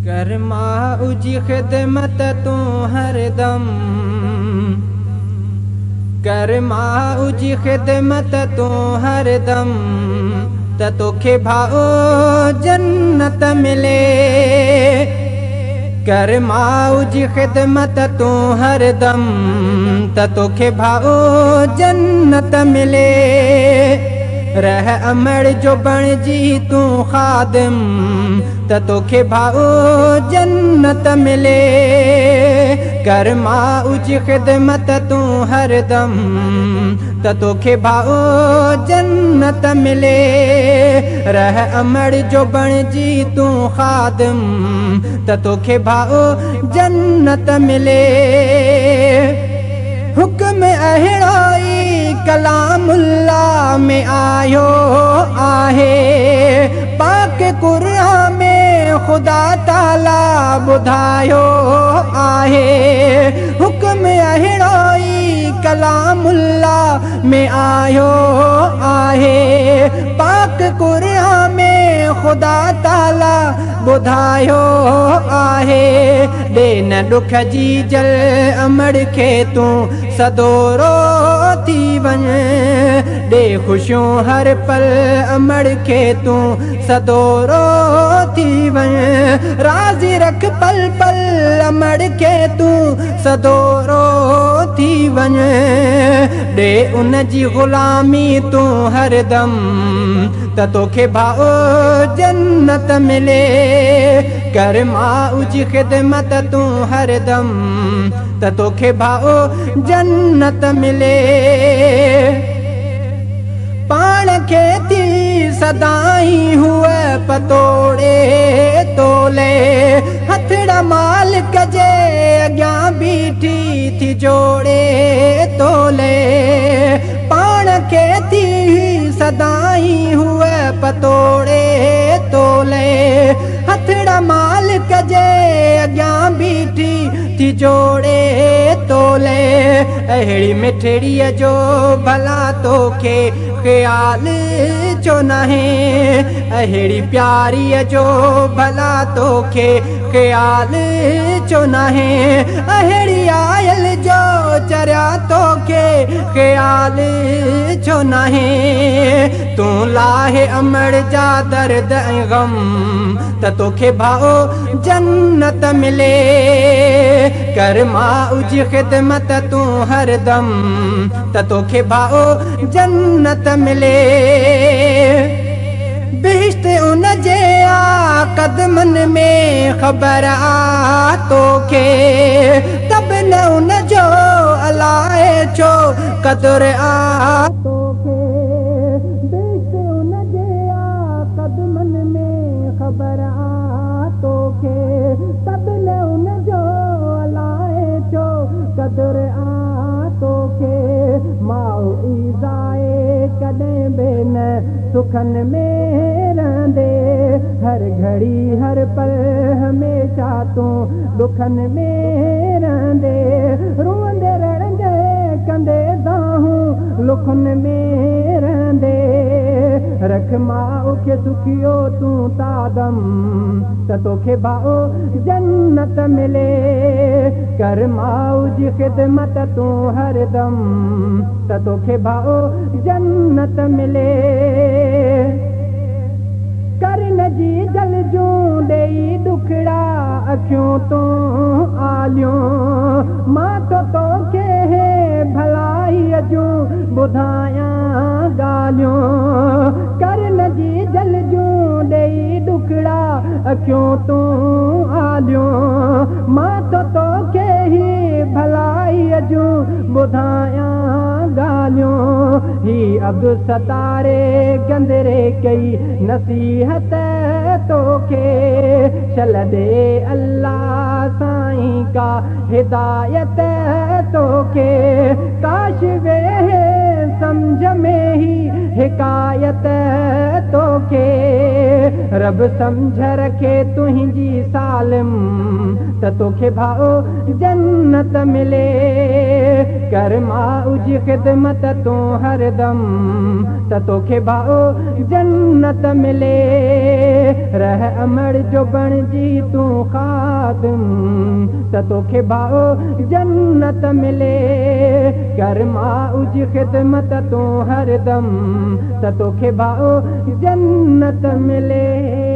Karma उजी खिदमत तू हरदम, कर्मा उजी खिदमत तू हरदम, त तोखे भाओ जन्नत मिले। कर्मा उजी खिदमत तू हरदम, त तोखे भाओ जन्नत मिले। रह अमड़ जो बण जी तू खादिम, त तोखे भाओ जन्नत मिले। कर्मा उजी खिदमत तू हरदम, त तोखे भाओ जन्नत मिले। रह अमड़ जो बण जी तू खादिम, त तोखे भाओ जन्नत मिले। हुक्म अहिड़ोई कलामुल्लाह में आयो आहे, पाक कुरान में खुदा ताला ॿुधायो आहे। हुक्म अहिड़ोई कलामुल्लाह में आयो आहे, पाक कुरान में खुदा ताला ॿुधायो आहे। ॾे न ॾुख जी जल अमड़ खे तूं सदोरो थी वञ, ॾे ख़ुशियूं हर पल अमड़ खे तूं सदोरो थी वञ। राज़ी रख पल पल अमड़ खे तूं सदोरो थी वञ, ॾे उन जी ग़ुलामी तूं हरदम, त तोखे भाओ जन्नत मिले। कर्मा उजी खिदमत तूं हरदम, त तोखे भाओ जन्नत मिले। पाण खे थी सदाई हुए पतोड़े तोले, हथड़ा मालिक जे अॻियां बीठी थी जोड़े तोले। पाण खे थी सदाई हुए पतोड़े तोले, हथड़ा मालिक जे अॻियां बीठी थी जोड़े तोले। अहिड़ी मिठड़ीअ जो भला तोखे ख़्याल छो नाहे, अहिड़ी प्यारीअ जो भला तोखे ख़्याल छो नाहे। अहिड़ी आयल जो चरिया तोखे ख़्याल छो नाहे। तूं लाहे अमड़ जा दर्द ऐं ग़म, त तोखे भाओ जन्नत मिले। कर्मा उजी खिदमत तूं हरदम, त तोखे भाओ जन्नत मिले। बिहिश्त उन जे आ कदमन में ख़बर आ तोखे, तब न उन जो अलाए छो क़दुर आ तोखे। बिहिश्त उन जे आ कदमन में ख़बर आ तोखे, तब न उन जो अलाए छो क़दुर आ तोखे। माउ ईज़ाए कॾहिं बि न सुखन में रहंदे, हर घड़ी हर पल हमेशा तूं दुखन में रहंदे। रोअंदे रड़ंदे कंदे दाहूं लुखन में रहंदे। रख माउ खे सुखियो तूं तादम, त तोखे भाओ जन्नत मिले। कर माउ जी खिदमत तूं हरदम, त तोखे भाओ जन्नत मिले। करन जी जल जूं ॾेई ॾुखड़ा अखियूं तूं आलियूं, मां तो तोखे भलाईअ जूं ॿुधायां ॻाल्हियूं। करन जी जल जूं ॾेई ॾुखड़ा अखियूं तूं आलियूं, मां तो तोखे ही भलाईअ जूं ॿुधायां ॻाल्हियूं। ही अब्दुल सतारे गंदरे कई नसीहत तोखे, चल दे अल्लाह साईं का हिदायत तोखे। काश वे समझ में ही शिकायत तोखे रब समझ रखे तुंहिंजी सालिम त तोखे भाओ जन्नत मिले कर माउ जी ख़िदमत तूं हरदम त तोखे भाओ जन्नत मिले रह अमड़ जो बणजी तूं खादिम त तोखे भाओ जन्नत मिले कर माउ जी ख़िदमत तूं हरदम त तोखे भाओ जन्नत मिले।